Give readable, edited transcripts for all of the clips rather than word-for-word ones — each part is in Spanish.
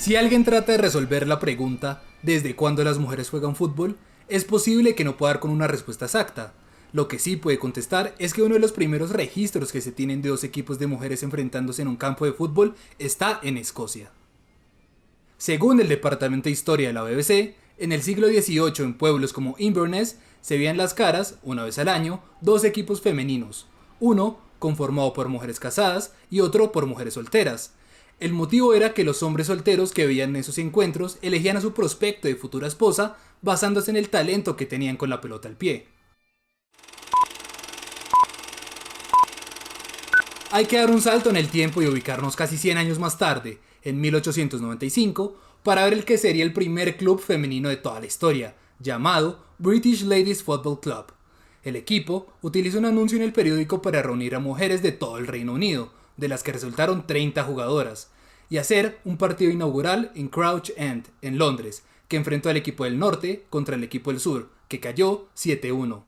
Si alguien trata de resolver la pregunta ¿desde cuándo las mujeres juegan fútbol?, es posible que no pueda dar con una respuesta exacta. Lo que sí puede contestar es que uno de los primeros registros que se tienen de dos equipos de mujeres enfrentándose en un campo de fútbol está en Escocia. Según el Departamento de Historia de la BBC, en el siglo XVIII en pueblos como Inverness se veían las caras, una vez al año, dos equipos femeninos, uno conformado por mujeres casadas y otro por mujeres solteras. El motivo era que los hombres solteros que veían en esos encuentros elegían a su prospecto de futura esposa basándose en el talento que tenían con la pelota al pie. Hay que dar un salto en el tiempo y ubicarnos casi 100 años más tarde, en 1895, para ver el que sería el primer club femenino de toda la historia, llamado British Ladies Football Club. El equipo utilizó un anuncio en el periódico para reunir a mujeres de todo el Reino Unido, de las que resultaron 30 jugadoras, y hacer un partido inaugural en Crouch End, en Londres, que enfrentó al equipo del norte contra el equipo del sur, que cayó 7-1.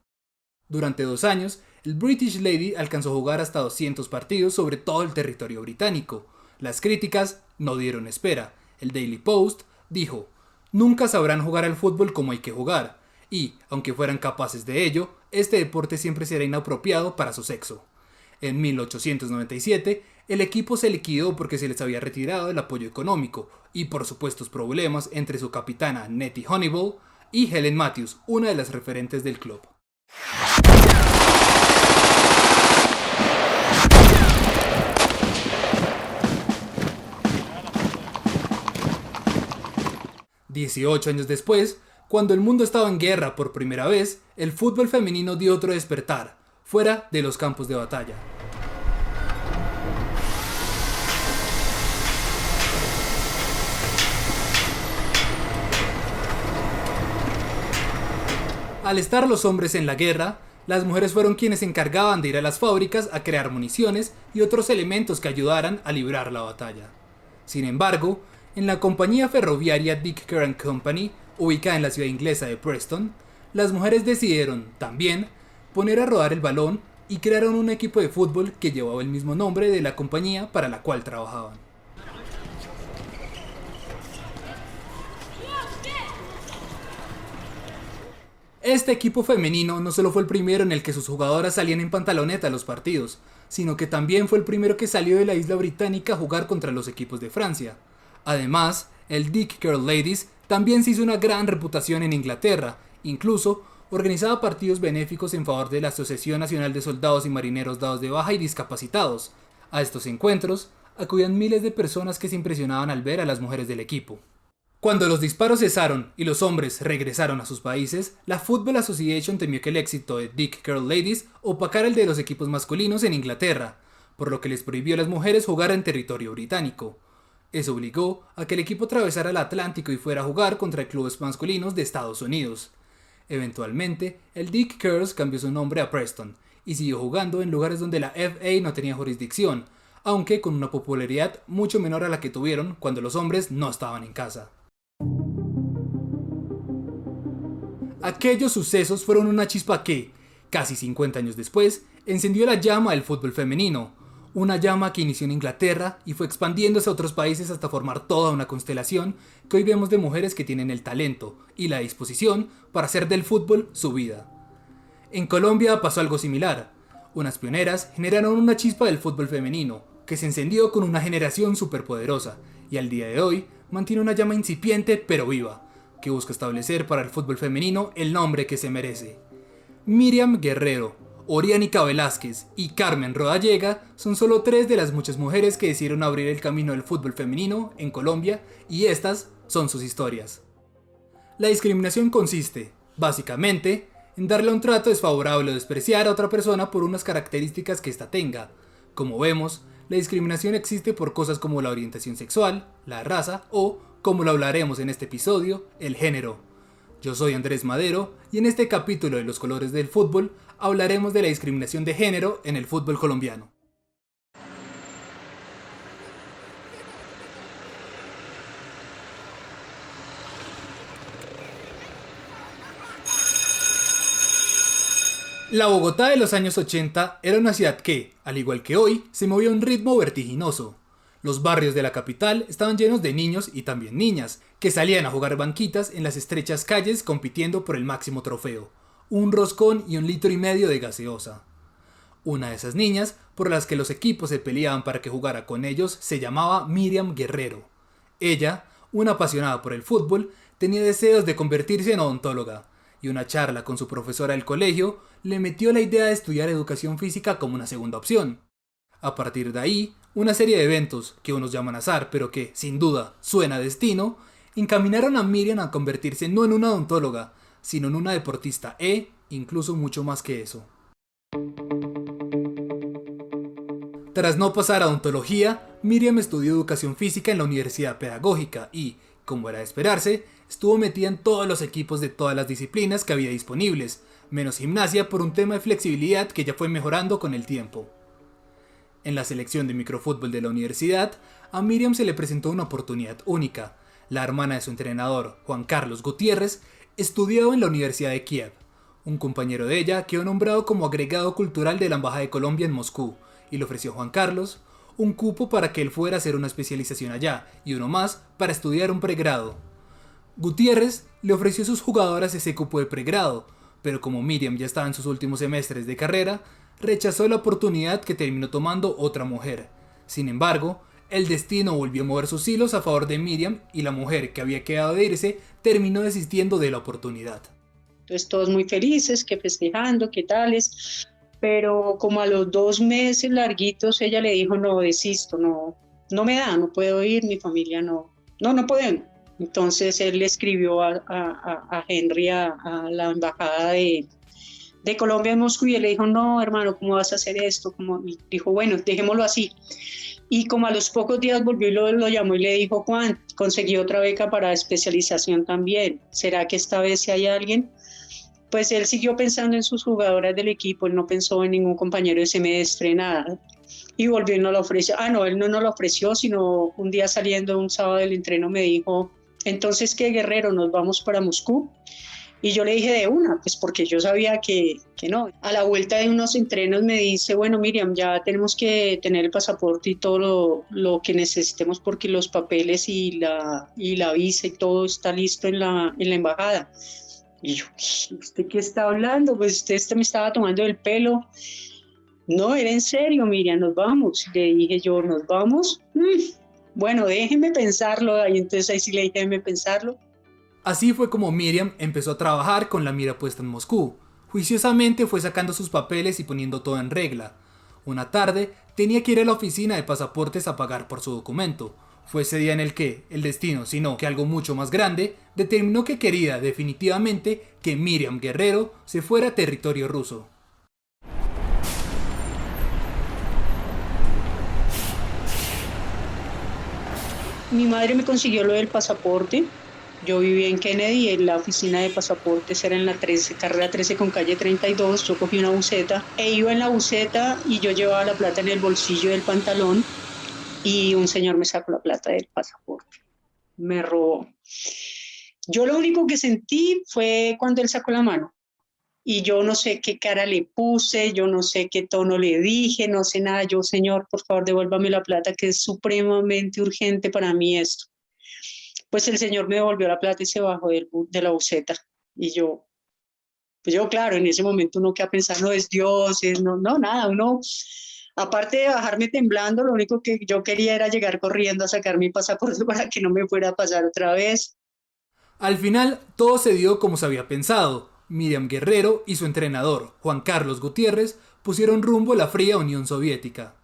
Durante 2 años, el British Lady alcanzó a jugar hasta 200 partidos sobre todo el territorio británico. Las críticas no dieron espera. El Daily Post dijo: "Nunca sabrán jugar al fútbol como hay que jugar, y, aunque fueran capaces de ello, este deporte siempre será inapropiado para su sexo". En 1897, el equipo se liquidó porque se les había retirado el apoyo económico y por supuestos problemas entre su capitana Nettie Honeyball y Helen Matthews, una de las referentes del club. Dieciocho años después, cuando el mundo estaba en guerra por primera vez, el fútbol femenino dio otro despertar, fuera de los campos de batalla. Al estar los hombres en la guerra, las mujeres fueron quienes se encargaban de ir a las fábricas a crear municiones y otros elementos que ayudaran a librar la batalla. Sin embargo, en la compañía ferroviaria Dick Kerr & Company, ubicada en la ciudad inglesa de Preston, las mujeres decidieron, también, poner a rodar el balón y crearon un equipo de fútbol que llevaba el mismo nombre de la compañía para la cual trabajaban. Este equipo femenino no solo fue el primero en el que sus jugadoras salían en pantaloneta a los partidos, sino que también fue el primero que salió de la isla británica a jugar contra los equipos de Francia. Además, el Dick Kerr Ladies también se hizo una gran reputación en Inglaterra, incluso organizaba partidos benéficos en favor de la Asociación Nacional de Soldados y Marineros Dados de Baja y Discapacitados. A estos encuentros acudían miles de personas que se impresionaban al ver a las mujeres del equipo. Cuando los disparos cesaron y los hombres regresaron a sus países, la Football Association temió que el éxito de Dick Kerr Ladies opacara el de los equipos masculinos en Inglaterra, por lo que les prohibió a las mujeres jugar en territorio británico. Eso obligó a que el equipo atravesara el Atlántico y fuera a jugar contra clubes masculinos de Estados Unidos. Eventualmente, el Dick Kerrs cambió su nombre a Preston y siguió jugando en lugares donde la FA no tenía jurisdicción, aunque con una popularidad mucho menor a la que tuvieron cuando los hombres no estaban en casa. Aquellos sucesos fueron una chispa que, casi 50 años después, encendió la llama del fútbol femenino, una llama que inició en Inglaterra y fue expandiéndose a otros países hasta formar toda una constelación que hoy vemos de mujeres que tienen el talento y la disposición para hacer del fútbol su vida. En Colombia pasó algo similar. Unas pioneras generaron una chispa del fútbol femenino, que se encendió con una generación superpoderosa y al día de hoy mantiene una llama incipiente pero viva, que busca establecer para el fútbol femenino el nombre que se merece. Miriam Guerrero, Oriánica Velázquez y Carmen Rodallega son solo 3 de las muchas mujeres que decidieron abrir el camino del fútbol femenino en Colombia y estas son sus historias. La discriminación consiste, básicamente, en darle un trato desfavorable o despreciar a otra persona por unas características que ésta tenga. Como vemos, la discriminación existe por cosas como la orientación sexual, la raza o, como lo hablaremos en este episodio, el género. Yo soy Andrés Madero y en este capítulo de Los Colores del Fútbol hablaremos de la discriminación de género en el fútbol colombiano. La Bogotá de los años 80 era una ciudad que, al igual que hoy, se movía a un ritmo vertiginoso. Los barrios de la capital estaban llenos de niños y también niñas, que salían a jugar banquitas en las estrechas calles compitiendo por el máximo trofeo, un roscón y 1,5 litros de gaseosa. Una de esas niñas, por las que los equipos se peleaban para que jugara con ellos, se llamaba Miriam Guerrero. Ella, una apasionada por el fútbol, tenía deseos de convertirse en odontóloga, y una charla con su profesora del colegio le metió la idea de estudiar educación física como una segunda opción. A partir de ahí, una serie de eventos, que unos llaman azar pero que, sin duda, suena a destino, encaminaron a Miriam a convertirse no en una odontóloga, sino en una deportista incluso mucho más que eso. Tras no pasar a odontología, Miriam estudió educación física en la Universidad Pedagógica y, como era de esperarse, estuvo metida en todos los equipos de todas las disciplinas que había disponibles, menos gimnasia por un tema de flexibilidad que ya fue mejorando con el tiempo. En la selección de microfútbol de la universidad, a Miriam se le presentó una oportunidad única. La hermana de su entrenador, Juan Carlos Gutiérrez, estudiaba en la Universidad de Kiev. Un compañero de ella quedó nombrado como agregado cultural de la Embajada de Colombia en Moscú y le ofreció a Juan Carlos un cupo para que él fuera a hacer una especialización allá y uno más para estudiar un pregrado. Gutiérrez le ofreció a sus jugadoras ese cupo de pregrado, pero como Miriam ya estaba en sus últimos semestres de carrera, rechazó la oportunidad que terminó tomando otra mujer. Sin embargo, el destino volvió a mover sus hilos a favor de Miriam y la mujer que había quedado de irse terminó desistiendo de la oportunidad. Entonces todos muy felices, que festejando, que tales, pero como a los 2 meses larguitos ella le dijo, no, desisto, no me da, no puedo ir, mi familia no podemos. Entonces él le escribió a Henry, a la embajada de Colombia en Moscú, y él le dijo, no, hermano, ¿cómo vas a hacer esto? Y dijo, bueno, dejémoslo así. Y como a los pocos días volvió y lo llamó y le dijo, Juan, conseguí otra beca para especialización también. ¿Será que esta vez si hay alguien? Pues él siguió pensando en sus jugadoras del equipo, él no pensó en ningún compañero de semestre, nada. Y volvió y no lo ofreció. No, él no nos lo ofreció, sino un día saliendo un sábado del entreno me dijo, entonces, ¿qué, Guerrero? ¿Nos vamos para Moscú? Y yo le dije de una, pues porque yo sabía que no. A la vuelta de unos entrenos me dice, bueno, Miriam, ya tenemos que tener el pasaporte y todo lo que necesitemos porque los papeles y la visa y todo está listo en la embajada. Y yo, ¿usted qué está hablando? Pues usted me estaba tomando el pelo. No, era en serio, Miriam, nos vamos. Le dije yo, ¿nos vamos? Bueno, déjeme pensarlo. Y entonces ahí sí le dije, déjeme pensarlo. Así fue como Miriam empezó a trabajar con la mira puesta en Moscú. Juiciosamente fue sacando sus papeles y poniendo todo en regla. Una tarde tenía que ir a la oficina de pasaportes a pagar por su documento. Fue ese día en el que el destino, sino que algo mucho más grande, determinó que quería definitivamente que Miriam Guerrero se fuera a territorio ruso. Mi madre me consiguió lo del pasaporte. Yo vivía en Kennedy, en la oficina de pasaportes era en la 13, carrera 13 con calle 32. Yo cogí una buseta e iba en la buseta y yo llevaba la plata en el bolsillo del pantalón y un señor me sacó la plata del pasaporte. Me robó. Yo lo único que sentí fue cuando él sacó la mano. Y yo no sé qué cara le puse, yo no sé qué tono le dije, no sé nada. Yo, señor, por favor, devuélvame la plata, que es supremamente urgente para mí esto. Pues el señor me devolvió la plata y se bajó de la buseta. Y yo, claro, en ese momento uno queda pensando, es Dios, nada, uno, aparte de bajarme temblando, lo único que yo quería era llegar corriendo a sacar mi pasaporte para que no me fuera a pasar otra vez. Al final, todo se dio como se había pensado. Miriam Guerrero y su entrenador, Juan Carlos Gutiérrez, pusieron rumbo a la fría Unión Soviética.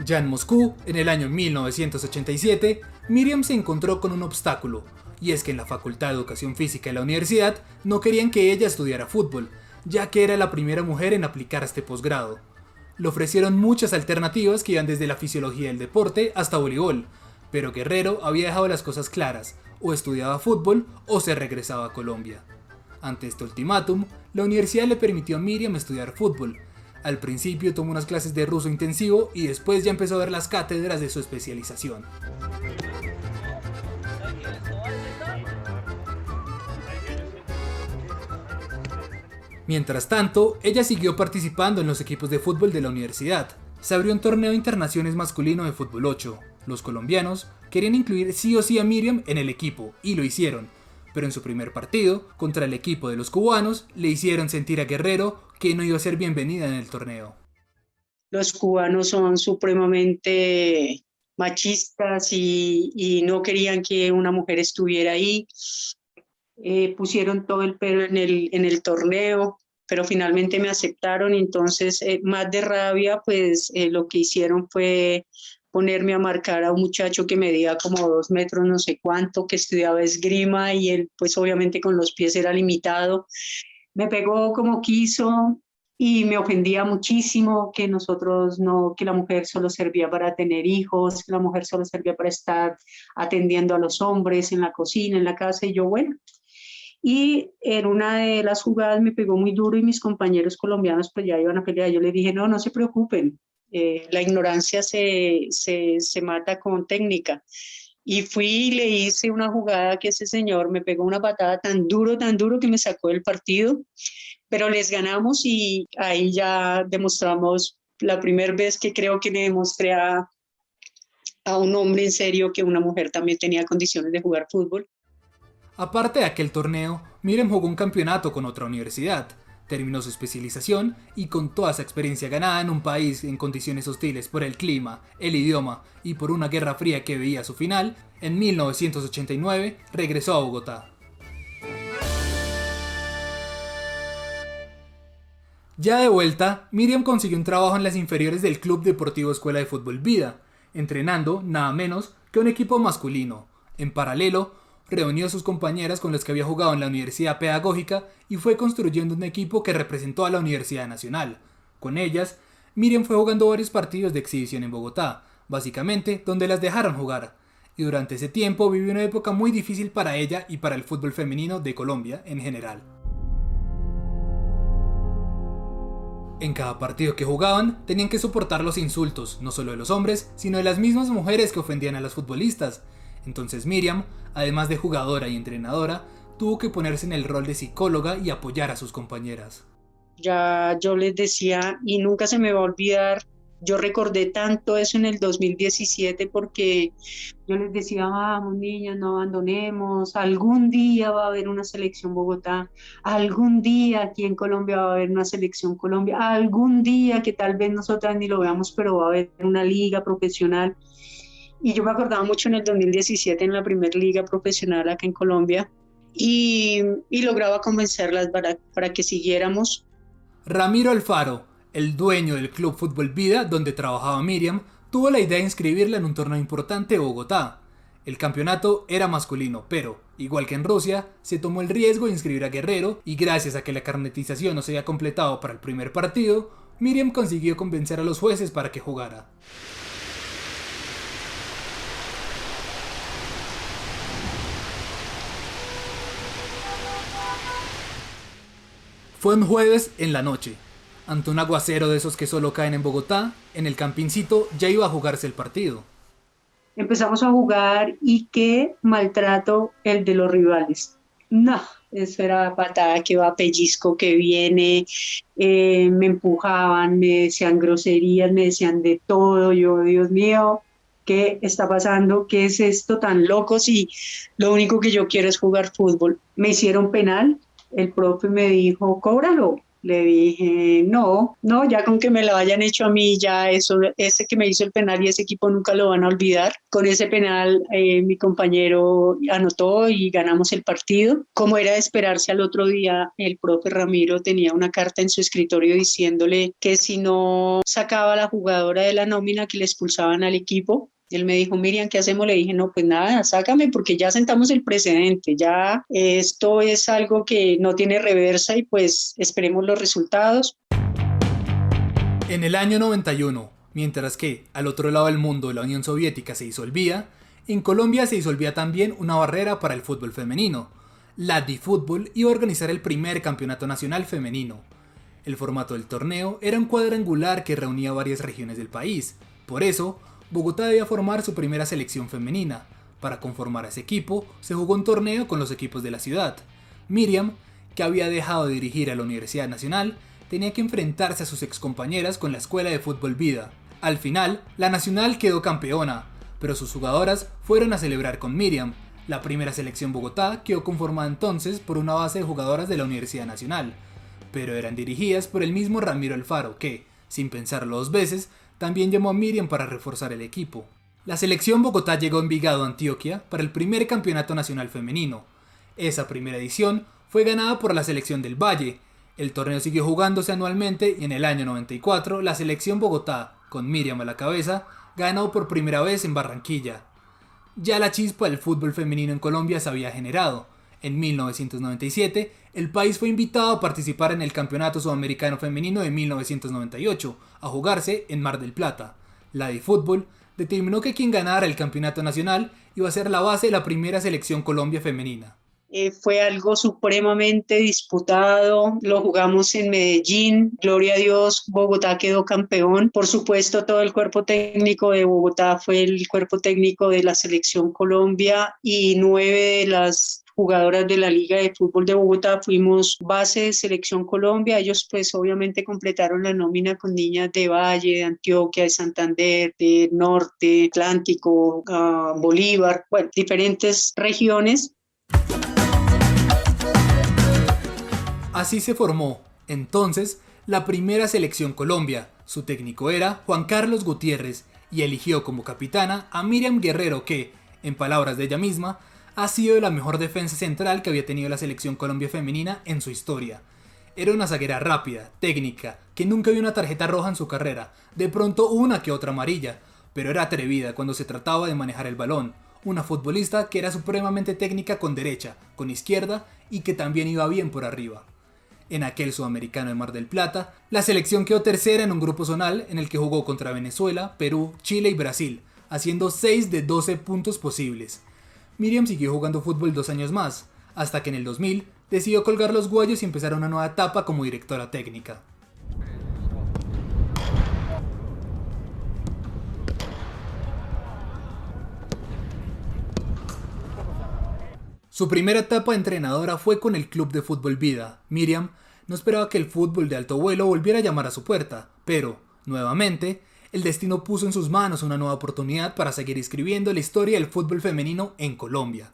Ya en Moscú, en el año 1987, Miriam se encontró con un obstáculo, y es que en la Facultad de Educación Física de la universidad no querían que ella estudiara fútbol, ya que era la primera mujer en aplicar este posgrado. Le ofrecieron muchas alternativas que iban desde la fisiología del deporte hasta voleibol, pero Guerrero había dejado las cosas claras, o estudiaba fútbol o se regresaba a Colombia. Ante este ultimátum, la universidad le permitió a Miriam estudiar fútbol. Al principio tomó unas clases de ruso intensivo y después ya empezó a ver las cátedras de su especialización. Mientras tanto, ella siguió participando en los equipos de fútbol de la universidad. Se abrió un torneo de internaciones masculino de fútbol 8. Los colombianos querían incluir sí o sí a Miriam en el equipo, y lo hicieron. Pero en su primer partido, contra el equipo de los cubanos, le hicieron sentir a Guerrero que no iba a ser bienvenida en el torneo. Los cubanos son supremamente machistas y no querían que una mujer estuviera ahí. Pusieron todo el pelo en el torneo, pero finalmente me aceptaron. Entonces, más de rabia, pues lo que hicieron fue ponerme a marcar a un muchacho que medía como 2 metros, no sé cuánto, que estudiaba esgrima y él, pues obviamente con los pies era limitado. Me pegó como quiso y me ofendía muchísimo que nosotros no, que la mujer solo servía para tener hijos, que la mujer solo servía para estar atendiendo a los hombres en la cocina, en la casa, y yo, bueno. Y en una de las jugadas me pegó muy duro y mis compañeros colombianos pues ya iban a pelear. Yo les dije, no, no se preocupen, la ignorancia se mata con técnica. Y fui y le hice una jugada que ese señor me pegó una patada tan duro que me sacó del partido, pero les ganamos y ahí ya demostramos la primera vez que creo que le demostré a un hombre en serio que una mujer también tenía condiciones de jugar fútbol. Aparte de aquel torneo, Miriam jugó un campeonato con otra universidad, terminó su especialización y con toda esa experiencia ganada en un país en condiciones hostiles por el clima, el idioma y por una guerra fría que veía su final, en 1989 regresó a Bogotá. Ya de vuelta, Miriam consiguió un trabajo en las inferiores del Club Deportivo Escuela de Fútbol Vida, entrenando nada menos que un equipo masculino. En paralelo, reunió a sus compañeras con las que había jugado en la Universidad Pedagógica y fue construyendo un equipo que representó a la Universidad Nacional. Con ellas, Miriam fue jugando varios partidos de exhibición en Bogotá, básicamente donde las dejaron jugar. Y durante ese tiempo vivió una época muy difícil para ella y para el fútbol femenino de Colombia en general. En cada partido que jugaban, tenían que soportar los insultos, no solo de los hombres, sino de las mismas mujeres que ofendían a las futbolistas. Entonces Miriam, además de jugadora y entrenadora, tuvo que ponerse en el rol de psicóloga y apoyar a sus compañeras. Ya yo les decía, y nunca se me va a olvidar, yo recordé tanto eso en el 2017 porque yo les decía, vamos niñas, no abandonemos, algún día va a haber una selección Bogotá, algún día aquí en Colombia va a haber una selección Colombia, algún día que tal vez nosotras ni lo veamos, pero va a haber una liga profesional. Y yo me acordaba mucho en el 2017 en la primera liga profesional acá en Colombia y lograba convencerlas para que siguiéramos. Ramiro Alfaro, el dueño del Club Fútbol Vida donde trabajaba Miriam, tuvo la idea de inscribirla en un torneo importante de Bogotá. El campeonato era masculino, pero, igual que en Rusia, se tomó el riesgo de inscribir a Guerrero y gracias a que la carnetización no se había completado para el primer partido, Miriam consiguió convencer a los jueces para que jugara. Fue un jueves en la noche. Ante un aguacero de esos que solo caen en Bogotá, en el Campincito ya iba a jugarse el partido. Empezamos a jugar y qué maltrato el de los rivales. No, eso era patada que va, pellizco que viene, me empujaban, me decían groserías, me decían de todo. Yo, Dios mío, ¿qué está pasando? ¿Qué es esto tan loco? Si lo único que yo quiero es jugar fútbol. Me hicieron penal. El profe me dijo, cóbralo. Le dije, no, ya con que me lo hayan hecho a mí, ya eso, ese que me hizo el penal y ese equipo nunca lo van a olvidar. Con ese penal mi compañero anotó y ganamos el partido. Como era de esperarse, al otro día el profe Ramiro tenía una carta en su escritorio diciéndole que si no sacaba a la jugadora de la nómina que le expulsaban al equipo. Él me dijo, Miriam, ¿qué hacemos? Le dije, no, pues nada, sácame porque ya sentamos el precedente, ya esto es algo que no tiene reversa y pues esperemos los resultados. En el año 91, mientras que al otro lado del mundo la Unión Soviética se disolvía, en Colombia se disolvía también una barrera para el fútbol femenino. La DiFútbol iba a organizar el primer campeonato nacional femenino. El formato del torneo era un cuadrangular que reunía varias regiones del país. Por eso, Bogotá debía formar su primera selección femenina. Para conformar a ese equipo, se jugó un torneo con los equipos de la ciudad. Miriam, que había dejado de dirigir a la Universidad Nacional, tenía que enfrentarse a sus excompañeras con la Escuela de Fútbol Vida. Al final, la Nacional quedó campeona, pero sus jugadoras fueron a celebrar con Miriam. La primera selección Bogotá quedó conformada entonces por una base de jugadoras de la Universidad Nacional, pero eran dirigidas por el mismo Ramiro Alfaro que, sin pensarlo dos veces, también llamó a Miriam para reforzar el equipo. La selección Bogotá llegó a Envigado, Antioquia, para el primer campeonato nacional femenino. Esa primera edición fue ganada por la selección del Valle. El torneo siguió jugándose anualmente y en el año 94 la selección Bogotá, con Miriam a la cabeza, ganó por primera vez en Barranquilla. Ya la chispa del fútbol femenino en Colombia se había generado. En 1997, el país fue invitado a participar en el Campeonato Sudamericano Femenino de 1998, a jugarse en Mar del Plata. La DiFútbol determinó que quien ganara el campeonato nacional iba a ser la base de la primera selección Colombia femenina. Fue algo supremamente disputado, lo jugamos en Medellín, gloria a Dios, Bogotá quedó campeón. Por supuesto, todo el cuerpo técnico de Bogotá fue el cuerpo técnico de la selección Colombia y 9 de las jugadoras de la Liga de Fútbol de Bogotá fuimos base de Selección Colombia. Ellos pues obviamente completaron la nómina con niñas de Valle, de Antioquia, de Santander, de Norte, Atlántico, Bolívar, bueno, diferentes regiones. Así se formó, entonces, la primera selección Colombia. Su técnico era Juan Carlos Gutiérrez y eligió como capitana a Miriam Guerrero que, en palabras de ella misma, ha sido la mejor defensa central que había tenido la selección Colombia femenina en su historia. Era una zaguera rápida, técnica, que nunca vio una tarjeta roja en su carrera, de pronto una que otra amarilla, pero era atrevida cuando se trataba de manejar el balón. Una futbolista que era supremamente técnica con derecha, con izquierda y que también iba bien por arriba. En aquel Sudamericano de Mar del Plata, la selección quedó tercera en un grupo zonal en el que jugó contra Venezuela, Perú, Chile y Brasil, haciendo 6 de 12 puntos posibles. Miriam siguió jugando fútbol 2 años más, hasta que en el 2000 decidió colgar los guayos y empezar una nueva etapa como directora técnica. Su primera etapa de entrenadora fue con el Club de Fútbol Vida. Miriam no esperaba que el fútbol de alto vuelo volviera a llamar a su puerta, pero, nuevamente, el destino puso en sus manos una nueva oportunidad para seguir escribiendo la historia del fútbol femenino en Colombia.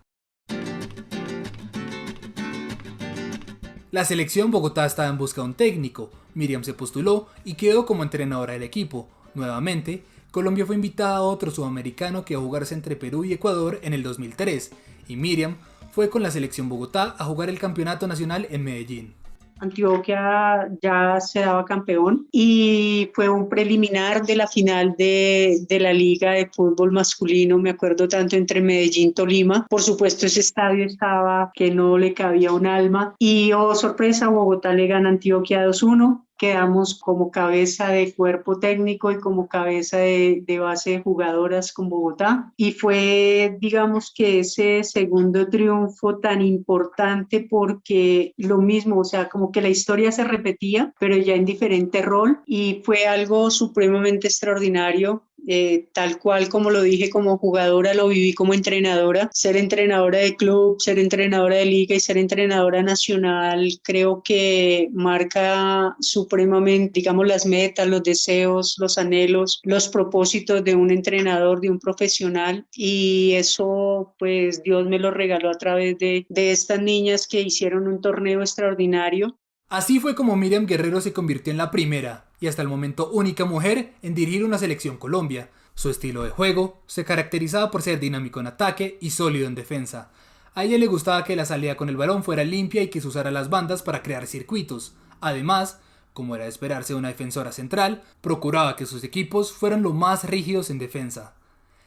La selección Bogotá estaba en busca de un técnico. Miriam se postuló y quedó como entrenadora del equipo. Nuevamente, Colombia fue invitada a otro sudamericano que iba a jugarse entre Perú y Ecuador en el 2003, y Miriam fue con la selección Bogotá a jugar el campeonato nacional en Medellín. Antioquia ya se daba campeón y fue un preliminar de la final de la Liga de Fútbol Masculino, me acuerdo tanto, entre Medellín y Tolima. Por supuesto, ese estadio estaba que no le cabía un alma y, oh sorpresa, Bogotá le gana a Antioquia 2-1. Quedamos como cabeza de cuerpo técnico y como cabeza de base de jugadoras con Bogotá. Y fue, digamos que ese segundo triunfo tan importante porque lo mismo, o sea, como que la historia se repetía, pero ya en diferente rol y fue algo supremamente extraordinario. Tal cual como lo dije como jugadora, lo viví como entrenadora. Ser entrenadora de club, ser entrenadora de liga y ser entrenadora nacional creo que marca supremamente, digamos, las metas, los deseos, los anhelos, los propósitos de un entrenador, de un profesional, y eso pues Dios me lo regaló a través de estas niñas que hicieron un torneo extraordinario. Así fue como Miriam Guerrero se convirtió en la primera, y hasta el momento única mujer, en dirigir una selección Colombia. Su estilo de juego se caracterizaba por ser dinámico en ataque y sólido en defensa. A ella le gustaba que la salida con el balón fuera limpia y que se usara las bandas para crear circuitos. Además, como era de esperarse de una defensora central, procuraba que sus equipos fueran lo más rígidos en defensa.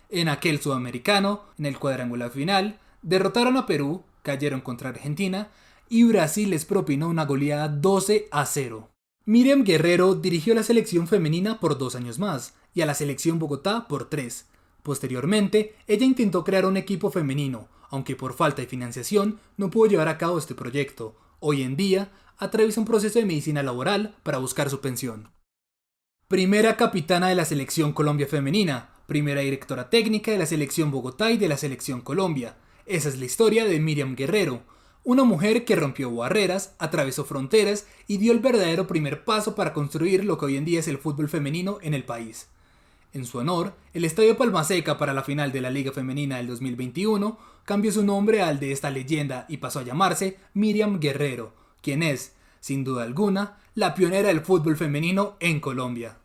En aquel sudamericano, en el cuadrangular final, derrotaron a Perú, cayeron contra Argentina, y Brasil les propinó una goleada 12-0. Miriam Guerrero dirigió la selección femenina por 2 años más y a la selección Bogotá por 3. Posteriormente, ella intentó crear un equipo femenino, aunque por falta de financiación no pudo llevar a cabo este proyecto. Hoy en día, atraviesa un proceso de medicina laboral para buscar su pensión. Primera capitana de la selección Colombia femenina, primera directora técnica de la selección Bogotá y de la selección Colombia. Esa es la historia de Miriam Guerrero, Una mujer que rompió barreras, atravesó fronteras y dio el verdadero primer paso para construir lo que hoy en día es el fútbol femenino en el país. En su honor, el Estadio Palmaseca para la final de la Liga Femenina del 2021 cambió su nombre al de esta leyenda y pasó a llamarse Miriam Guerrero, quien es, sin duda alguna, la pionera del fútbol femenino en Colombia.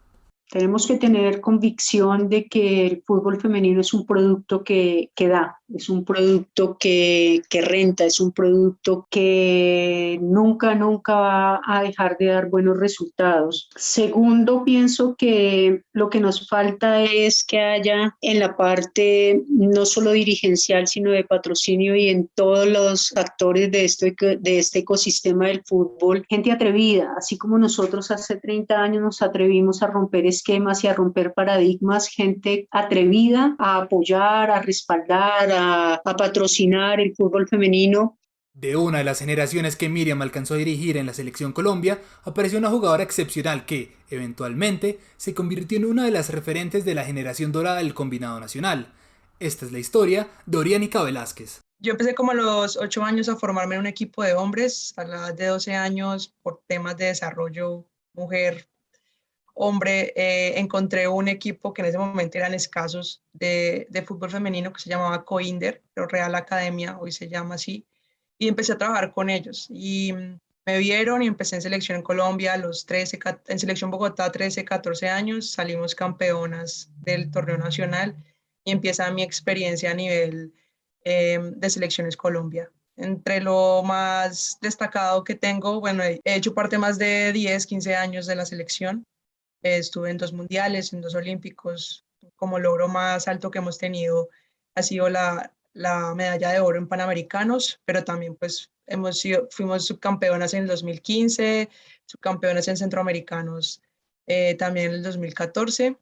Tenemos que tener convicción de que el fútbol femenino es un producto que da, es un producto que renta, es un producto que nunca va a dejar de dar buenos resultados. Segundo, pienso que lo que nos falta es que haya en la parte no solo dirigencial, sino de patrocinio y en todos los actores de este ecosistema del fútbol, gente atrevida, así como nosotros hace 30 años nos atrevimos a romper esquemas y a romper paradigmas, gente atrevida a apoyar, a respaldar, a patrocinar el fútbol femenino. De una de las generaciones que Miriam alcanzó a dirigir en la Selección Colombia, apareció una jugadora excepcional que, eventualmente, se convirtió en una de las referentes de la generación dorada del combinado nacional. Esta es la historia de Orianica Velázquez. Yo empecé como a los 8 años a formarme en un equipo de hombres, a la edad de 12 años, por temas de desarrollo mujer, hombre, encontré un equipo que en ese momento eran escasos de fútbol femenino que se llamaba Coinder, pero Real Academia, hoy se llama así, y empecé a trabajar con ellos. Y me vieron y empecé en selección en Colombia a los 13, en selección Bogotá, 13, 14 años, salimos campeonas del torneo nacional y empieza mi experiencia a nivel de selecciones Colombia. Entre lo más destacado que tengo, bueno, he hecho parte más de 10, 15 años de la selección. Estuve en 2 mundiales, en 2 olímpicos. Como logro más alto que hemos tenido ha sido la medalla de oro en Panamericanos, pero también pues fuimos subcampeonas en el 2015, subcampeonas en Centroamericanos también en el 2014.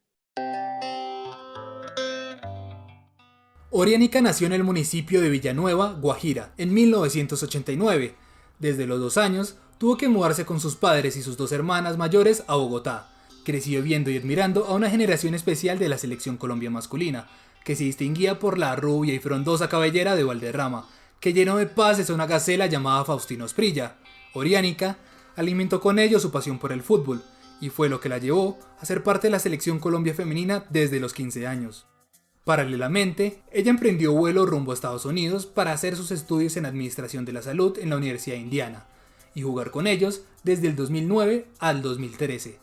Orianica nació en el municipio de Villanueva, Guajira, en 1989. Desde los 2 años, tuvo que mudarse con sus padres y sus 2 hermanas mayores a Bogotá. Creció viendo y admirando a una generación especial de la Selección Colombia masculina, que se distinguía por la rubia y frondosa cabellera de Valderrama, que llenó de pases a una gacela llamada Faustino Asprilla. Orianica alimentó con ello su pasión por el fútbol, y fue lo que la llevó a ser parte de la Selección Colombia femenina desde los 15 años. Paralelamente, ella emprendió vuelo rumbo a Estados Unidos para hacer sus estudios en Administración de la Salud en la Universidad de Indiana, y jugar con ellos desde el 2009 al 2013.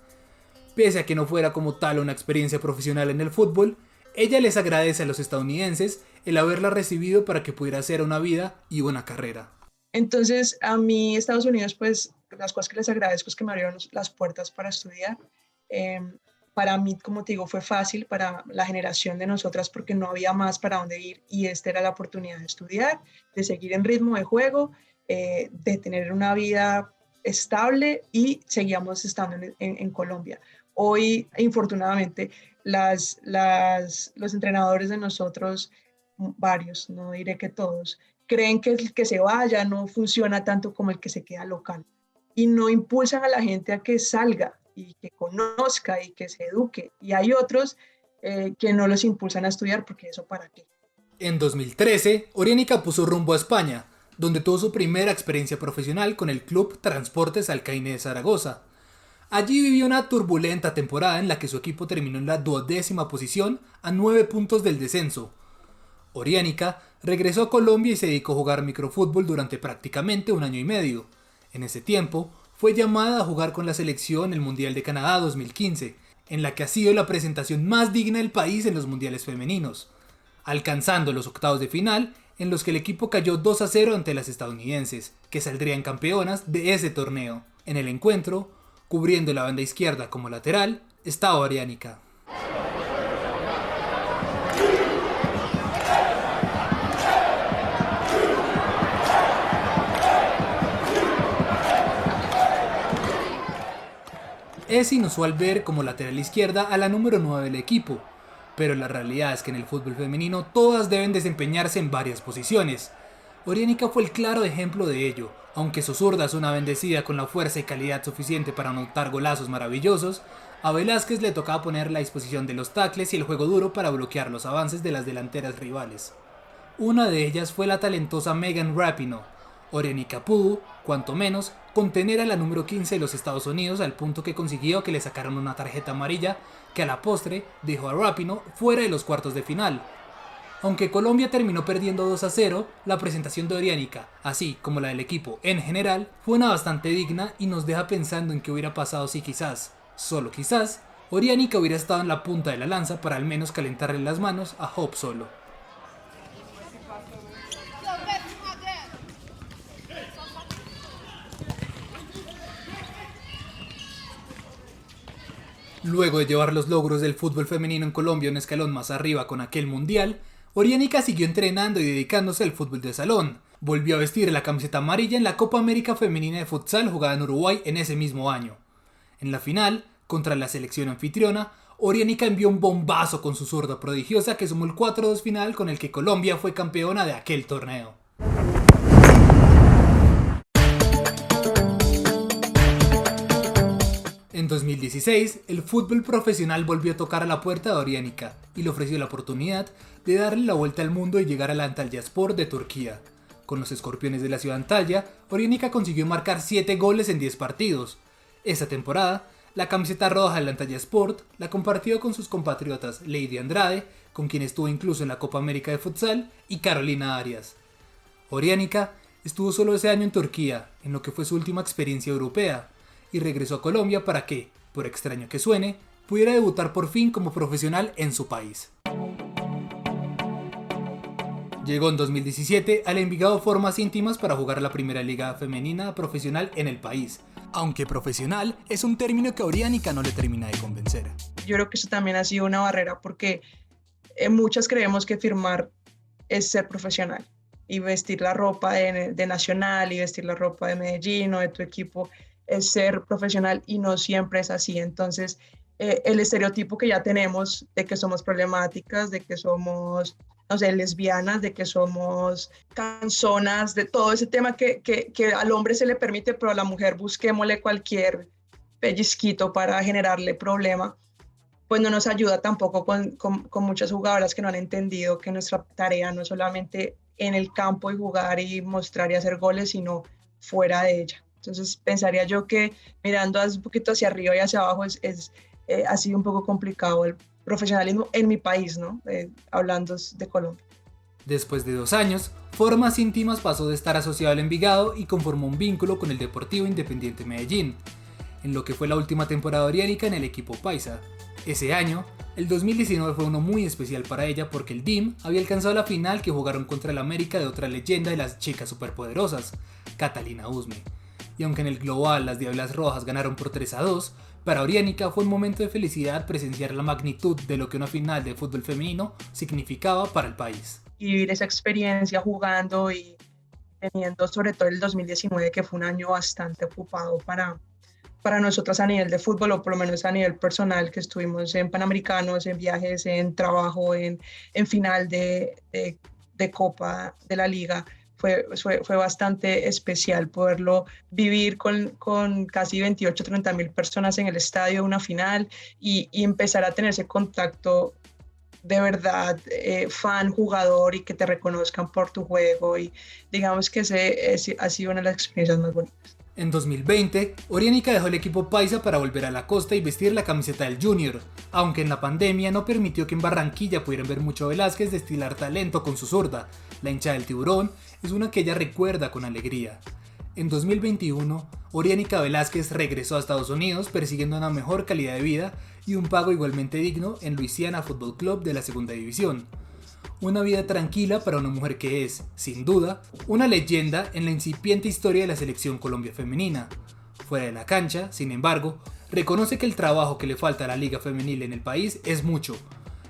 Pese a que no fuera como tal una experiencia profesional en el fútbol, ella les agradece a los estadounidenses el haberla recibido para que pudiera hacer una vida y una carrera. Entonces, a mí Estados Unidos, pues, las cosas que les agradezco es que me abrieron las puertas para estudiar. Para mí, como te digo, fue fácil para la generación de nosotras porque no había más para dónde ir y esta era la oportunidad de estudiar, de seguir en ritmo de juego, de tener una vida estable y seguíamos estando en Colombia. Hoy, infortunadamente, los entrenadores de nosotros, varios, no diré que todos, creen que el que se vaya no funciona tanto como el que se queda local y no impulsan a la gente a que salga y que conozca y que se eduque. Y hay otros que no los impulsan a estudiar porque eso para qué. En 2013, Orianica puso rumbo a España, donde tuvo su primera experiencia profesional con el club Transportes Alcaine de Zaragoza. Allí vivió una turbulenta temporada en la que su equipo terminó en la 12ª posición a 9 puntos del descenso. Orianica regresó a Colombia y se dedicó a jugar microfútbol durante prácticamente 1 año y medio. En ese tiempo, fue llamada a jugar con la selección en el Mundial de Canadá 2015, en la que ha sido la presentación más digna del país en los mundiales femeninos, alcanzando los octavos de final en los que el equipo cayó 2-0 ante las estadounidenses, que saldrían campeonas de ese torneo. En el encuentro, cubriendo la banda izquierda como lateral, estaba Orianica. Es inusual ver como lateral izquierda a la número 9 del equipo, pero la realidad es que en el fútbol femenino todas deben desempeñarse en varias posiciones. Orianica fue el claro ejemplo de ello. Aunque su zurda es una bendecida con la fuerza y calidad suficiente para anotar golazos maravillosos, a Velázquez le tocaba poner la disposición de los tacles y el juego duro para bloquear los avances de las delanteras rivales. Una de ellas fue la talentosa Megan Rapinoe. Orianica pudo, cuanto menos, contener a la número 15 de los Estados Unidos al punto que consiguió que le sacaran una tarjeta amarilla que a la postre dejó a Rapinoe fuera de los cuartos de final. Aunque Colombia terminó perdiendo 2-0, la presentación de Orianica, así como la del equipo en general, fue una bastante digna y nos deja pensando en qué hubiera pasado si quizás, solo quizás, Orianica hubiera estado en la punta de la lanza para al menos calentarle las manos a Hope Solo. Luego de llevar los logros del fútbol femenino en Colombia un escalón más arriba con aquel mundial, Orianica siguió entrenando y dedicándose al fútbol de salón. Volvió a vestir la camiseta amarilla en la Copa América Femenina de Futsal jugada en Uruguay en ese mismo año. En la final, contra la selección anfitriona, Orianica envió un bombazo con su zurda prodigiosa que sumó el 4-2 final con el que Colombia fue campeona de aquel torneo. En 2016, el fútbol profesional volvió a tocar a la puerta de Orianica y le ofreció la oportunidad de darle la vuelta al mundo y llegar al Antalyaspor de Turquía. Con los escorpiones de la ciudad Antalya, Orianica consiguió marcar 7 goles en 10 partidos. Esa temporada, la camiseta roja del Antalyaspor la compartió con sus compatriotas Lady Andrade, con quien estuvo incluso en la Copa América de Futsal, y Carolina Arias. Orianica estuvo solo ese año en Turquía, en lo que fue su última experiencia europea, y regresó a Colombia para que, por extraño que suene, pudiera debutar por fin como profesional en su país. Llegó en 2017 al Envigado Formas Íntimas para jugar la primera liga femenina profesional en el país, aunque profesional es un término que a Orianica no le termina de convencer. Yo creo que eso también ha sido una barrera porque muchas creemos que firmar es ser profesional y vestir la ropa de Nacional y vestir la ropa de Medellín o de tu equipo es ser profesional y no siempre es así. Entonces, el estereotipo que ya tenemos de que somos problemáticas, de que somos, no sé, lesbianas, de que somos canzonas, de todo ese tema que al hombre se le permite, pero a la mujer busquémosle cualquier pellizquito para generarle problema, pues no nos ayuda tampoco con muchas jugadoras que no han entendido que nuestra tarea no es solamente en el campo y jugar y mostrar y hacer goles, sino fuera de ella. Entonces pensaría yo que mirando un poquito hacia arriba y hacia abajo ha sido un poco complicado el profesionalismo en mi país, ¿no? Hablando de Colombia. Después de 2 años, Formas Íntimas pasó de estar asociado al Envigado y conformó un vínculo con el Deportivo Independiente Medellín, en lo que fue la última temporada oriánica en el equipo paisa. Ese año, el 2019 fue uno muy especial para ella porque el DIM había alcanzado la final que jugaron contra el América de otra leyenda de las chicas superpoderosas, Catalina Usme. Y aunque en el global las Diablas Rojas ganaron por 3-2, para Orianica fue un momento de felicidad presenciar la magnitud de lo que una final de fútbol femenino significaba para el país. Y vivir esa experiencia jugando y teniendo sobre todo el 2019 que fue un año bastante ocupado para nosotras a nivel de fútbol o por lo menos a nivel personal, que estuvimos en Panamericanos, en viajes, en trabajo, en final de Copa de la Liga. Fue bastante especial poderlo vivir con casi 28-30 mil personas en el estadio de una final y empezar a tener ese contacto de verdad fan, jugador y que te reconozcan por tu juego y digamos que ese ha sido una de las experiencias más bonitas. En 2020, Orianica dejó el equipo paisa para volver a la costa y vestir la camiseta del Junior, aunque en la pandemia no permitió que en Barranquilla pudieran ver mucho a Velázquez destilar talento con su zurda. La hinchada del Tiburón es una que ella recuerda con alegría. En 2021, Orianica Velázquez regresó a Estados Unidos persiguiendo una mejor calidad de vida y un pago igualmente digno en Louisiana Football Club de la segunda división. Una vida tranquila para una mujer que es, sin duda, una leyenda en la incipiente historia de la selección Colombia femenina. Fuera de la cancha, sin embargo, reconoce que el trabajo que le falta a la liga femenil en el país es mucho,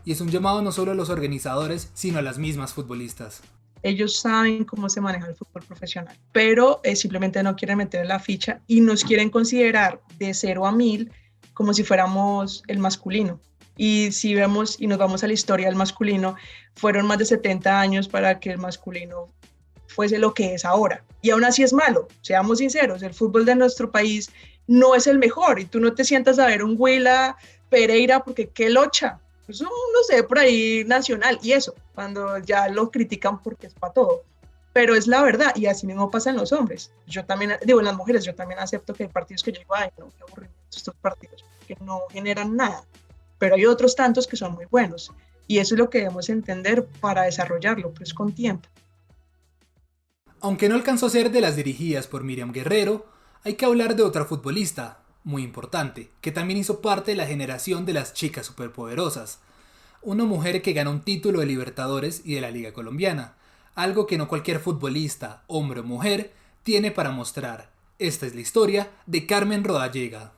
y es un llamado no solo a los organizadores, sino a las mismas futbolistas. Ellos saben cómo se maneja el fútbol profesional, pero simplemente no quieren meter la ficha y nos quieren considerar de 0 a 1000 como si fuéramos el masculino. Y si vemos y nos vamos a la historia del masculino, fueron más de 70 años para que el masculino fuese lo que es ahora. Y aún así es malo, seamos sinceros, el fútbol de nuestro país no es el mejor y tú no te sientas a ver un Huila Pereira porque qué locha. Eso no sé, por ahí nacional y eso, cuando ya lo critican porque es para todo. pero es la verdad, y así mismo pasa en los hombres. Yo también, digo, en las mujeres, yo también acepto que hay partidos que yo digo, ay, no, qué aburrimiento estos partidos, que no generan nada, pero hay otros tantos que son muy buenos, y eso es lo que debemos entender para desarrollarlo, pues con tiempo. Aunque no alcanzó a ser de las dirigidas por Miriam Guerrero, hay que hablar de otra futbolista, muy importante, que también hizo parte de la generación de las chicas superpoderosas. Una mujer que ganó un título de Libertadores y de la Liga Colombiana, algo que no cualquier futbolista, hombre o mujer, tiene para mostrar. Esta es la historia de Carmen Rodallega.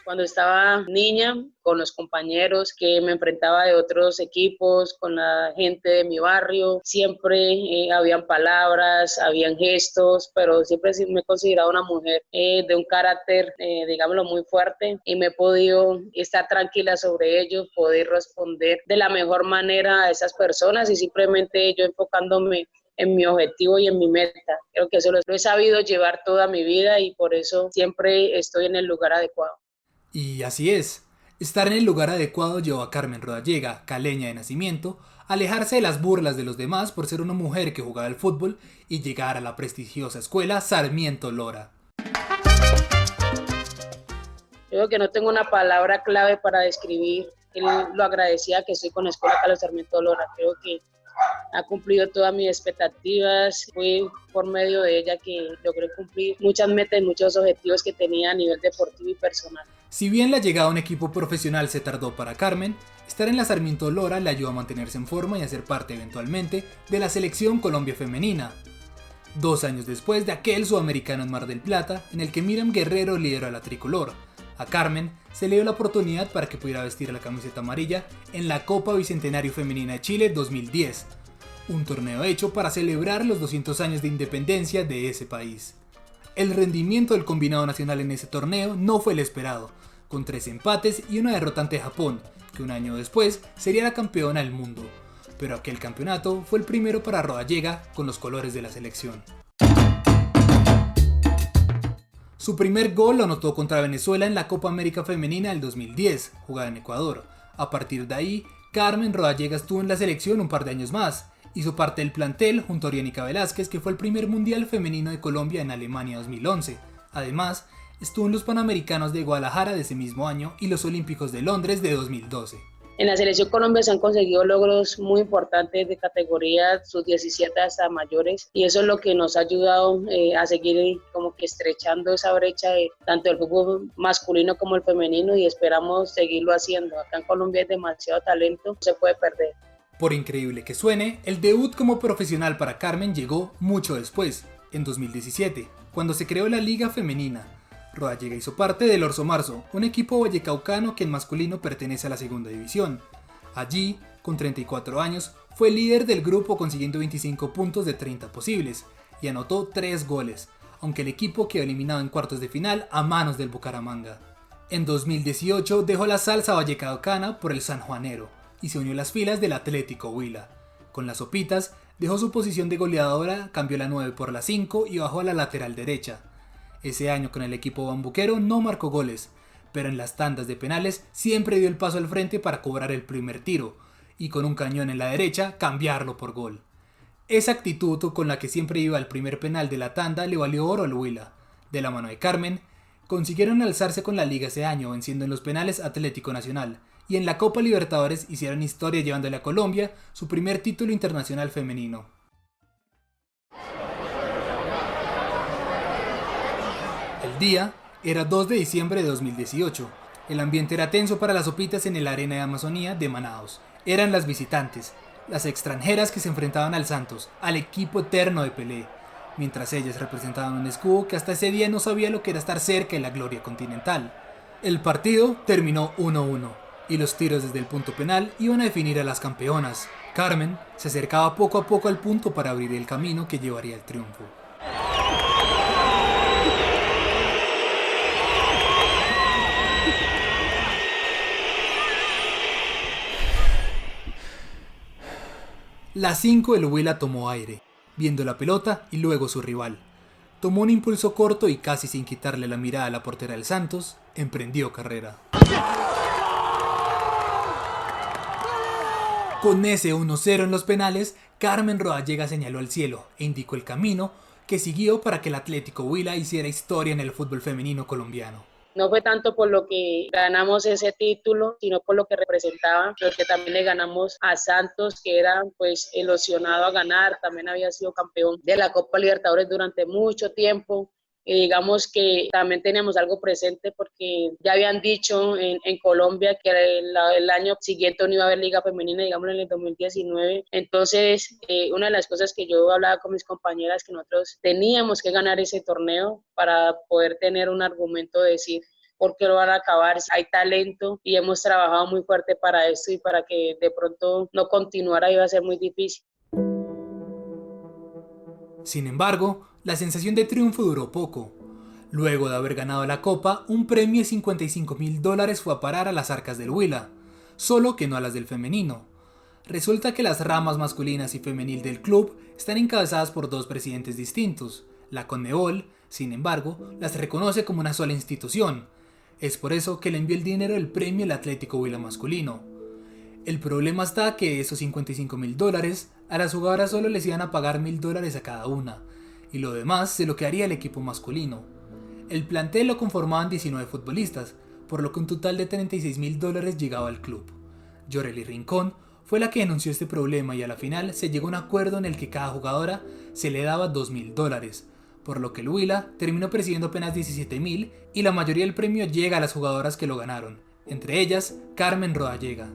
Cuando estaba niña, con los compañeros que me enfrentaba de otros equipos, con la gente de mi barrio, siempre habían palabras, habían gestos, pero siempre me he considerado una mujer de un carácter, digámoslo, muy fuerte, y me he podido estar tranquila sobre ello, poder responder de la mejor manera a esas personas y simplemente yo enfocándome en mi objetivo y en mi meta. Creo que eso lo he sabido llevar toda mi vida y por eso siempre estoy en el lugar adecuado. Y así es, estar en el lugar adecuado llevó a Carmen Rodallega, caleña de nacimiento, a alejarse de las burlas de los demás por ser una mujer que jugaba al fútbol y llegar a la prestigiosa escuela Sarmiento Lora. Creo que no tengo una palabra clave para describir lo agradecida que estoy con la Escuela Carlos Sarmiento Lora. Creo que ha cumplido todas mis expectativas. Fue por medio de ella que logré cumplir muchas metas y muchos objetivos que tenía a nivel deportivo y personal. Si bien la llegada a un equipo profesional se tardó para Carmen, estar en la Sarmiento Lora le ayudó a mantenerse en forma y a ser parte eventualmente de la selección Colombia femenina. 2 años después de aquel sudamericano en Mar del Plata, en el que Miriam Guerrero lideró a la tricolor, a Carmen se le dio la oportunidad para que pudiera vestir la camiseta amarilla en la Copa Bicentenario Femenina de Chile 2010, un torneo hecho para celebrar los 200 años de independencia de ese país. El rendimiento del combinado nacional en ese torneo no fue el esperado, con 3 empates y una derrota ante Japón, que un año después sería la campeona del mundo, pero aquel campeonato fue el primero para Rodallega con los colores de la selección. Su primer gol lo anotó contra Venezuela en la Copa América Femenina del 2010, jugada en Ecuador. A partir de ahí, Carmen Rodallega estuvo en la selección un par de años más. Hizo parte del plantel junto a Orianica Velázquez, que fue el primer Mundial Femenino de Colombia en Alemania 2011. Además, estuvo en los Panamericanos de Guadalajara de ese mismo año y los Olímpicos de Londres de 2012. En la selección Colombia se han conseguido logros muy importantes de categoría sub-17 hasta mayores y eso es lo que nos ha ayudado a seguir como que estrechando esa brecha de tanto el fútbol masculino como el femenino y esperamos seguirlo haciendo. Acá en Colombia hay demasiado talento, no se puede perder. Por increíble que suene, el debut como profesional para Carmen llegó mucho después, en 2017, cuando se creó la Liga Femenina. Rodallega hizo parte del Orso Marzo, un equipo vallecaucano que en masculino pertenece a la segunda división. Allí, con 34 años, fue líder del grupo consiguiendo 25 puntos de 30 posibles y anotó 3 goles, aunque el equipo quedó eliminado en cuartos de final a manos del Bucaramanga. En 2018 dejó la salsa vallecaucana por el sanjuanero y se unió a las filas del Atlético Huila. Con las Sopitas dejó su posición de goleadora, cambió la 9 por la 5 y bajó a la lateral derecha. Ese año con el equipo bambuquero no marcó goles, pero en las tandas de penales siempre dio el paso al frente para cobrar el primer tiro y con un cañón en la derecha cambiarlo por gol. Esa actitud con la que siempre iba al primer penal de la tanda le valió oro al Huila. De la mano de Carmen, consiguieron alzarse con la liga ese año venciendo en los penales Atlético Nacional y en la Copa Libertadores hicieron historia llevándole a Colombia su primer título internacional femenino. El día era 2 de diciembre de 2018. El ambiente era tenso para las Sopitas en el Arena de Amazonía de Manaos. Eran las visitantes, las extranjeras que se enfrentaban al Santos, al equipo eterno de Pelé, mientras ellas representaban un escudo que hasta ese día no sabía lo que era estar cerca de la gloria continental. El partido terminó 1-1 y los tiros desde el punto penal iban a definir a las campeonas. Carmen se acercaba poco a poco al punto para abrir el camino que llevaría al triunfo. La 5 del Huila tomó aire, viendo la pelota y luego su rival. Tomó un impulso corto y casi sin quitarle la mirada a la portera del Santos, emprendió carrera. Con ese 1-0 en los penales, Carmen Rodallega señaló al cielo e indicó el camino que siguió para que el Atlético Huila hiciera historia en el fútbol femenino colombiano. No fue tanto por lo que ganamos ese título, sino por lo que representaba, porque también le ganamos a Santos, que era pues ilusionado a ganar, también había sido campeón de la Copa Libertadores durante mucho tiempo. Y digamos que también teníamos algo presente porque ya habían dicho en Colombia que el año siguiente no iba a haber liga femenina, digamos en el 2019. Entonces, una de las cosas que yo hablaba con mis compañeras que nosotros teníamos que ganar ese torneo para poder tener un argumento de decir por qué lo van a acabar, hay talento y hemos trabajado muy fuerte para esto y para que de pronto no continuara iba a ser muy difícil. Sin embargo, la sensación de triunfo duró poco. Luego de haber ganado la copa, un premio de $55.000 fue a parar a las arcas del Huila, solo que no a las del femenino. Resulta que las ramas masculinas y femenil del club están encabezadas por dos presidentes distintos. La Conmebol, sin embargo, las reconoce como una sola institución. Es por eso que le envió el dinero del premio al Atlético Huila masculino. El problema está que esos $55.000 a las jugadoras solo les iban a pagar $1.000 a cada una, y lo demás se lo quedaría el equipo masculino. El plantel lo conformaban 19 futbolistas, por lo que un total de $36.000 llegaba al club. Yoreli Rincón fue la que denunció este problema y a la final se llegó a un acuerdo en el que cada jugadora se le daba $2.000, por lo que el Huila terminó percibiendo apenas $17.000 y la mayoría del premio llega a las jugadoras que lo ganaron, entre ellas Carmen Rodallega.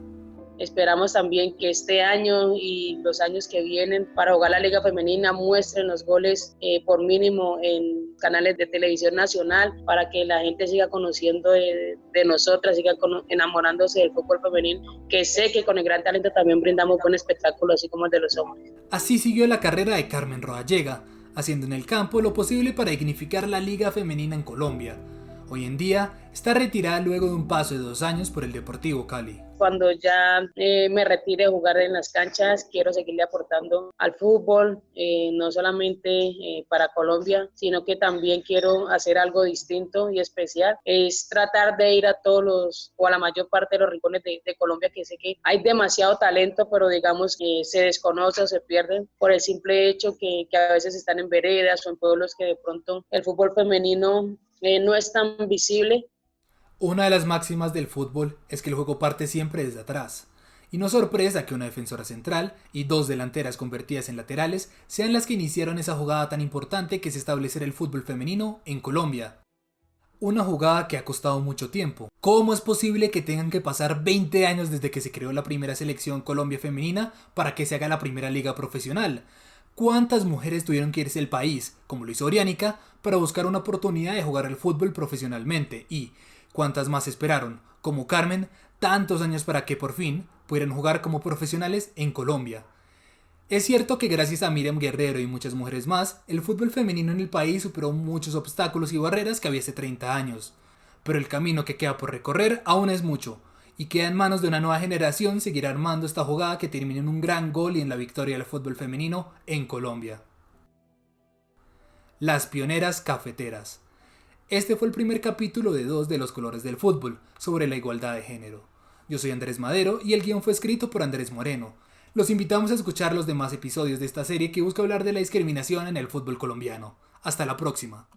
Esperamos también que este año y los años que vienen para jugar la Liga Femenina muestren los goles por mínimo en canales de televisión nacional para que la gente siga conociendo de nosotras, siga enamorándose del fútbol femenino, que sé que con el gran talento también brindamos buen espectáculo, así como el de los hombres. Así siguió la carrera de Carmen Rodallega, haciendo en el campo lo posible para dignificar la Liga Femenina en Colombia. Hoy en día está retirada luego de un paso de 2 años por el Deportivo Cali. Cuando ya me retire de jugar en las canchas, quiero seguirle aportando al fútbol, no solamente para Colombia, sino que también quiero hacer algo distinto y especial. Es tratar de ir a todos los, o a la mayor parte de los rincones de Colombia, que sé que hay demasiado talento, pero digamos que se desconoce o se pierden por el simple hecho que a veces están en veredas o en pueblos que de pronto el fútbol femenino no es tan visible. Una de las máximas del fútbol es que el juego parte siempre desde atrás, y no sorpresa que una defensora central y 2 delanteras convertidas en laterales sean las que iniciaron esa jugada tan importante que es establecer el fútbol femenino en Colombia. Una jugada que ha costado mucho tiempo. ¿Cómo es posible que tengan que pasar 20 años desde que se creó la primera selección Colombia femenina para que se haga la primera liga profesional? ¿Cuántas mujeres tuvieron que irse del país, como lo hizo Oriánica, para buscar una oportunidad de jugar al fútbol profesionalmente? Y ¿cuántas más esperaron, como Carmen, tantos años para que por fin pudieran jugar como profesionales en Colombia? Es cierto que gracias a Miriam Guerrero y muchas mujeres más, el fútbol femenino en el país superó muchos obstáculos y barreras que había hace 30 años. Pero el camino que queda por recorrer aún es mucho, y queda en manos de una nueva generación seguir armando esta jugada que termine en un gran gol y en la victoria del fútbol femenino en Colombia. Las pioneras cafeteras. Este fue el primer capítulo de 2 de Los colores del fútbol, sobre la igualdad de género. Yo soy Andrés Madero y el guión fue escrito por Andrés Moreno. Los invitamos a escuchar los demás episodios de esta serie que busca hablar de la discriminación en el fútbol colombiano. Hasta la próxima.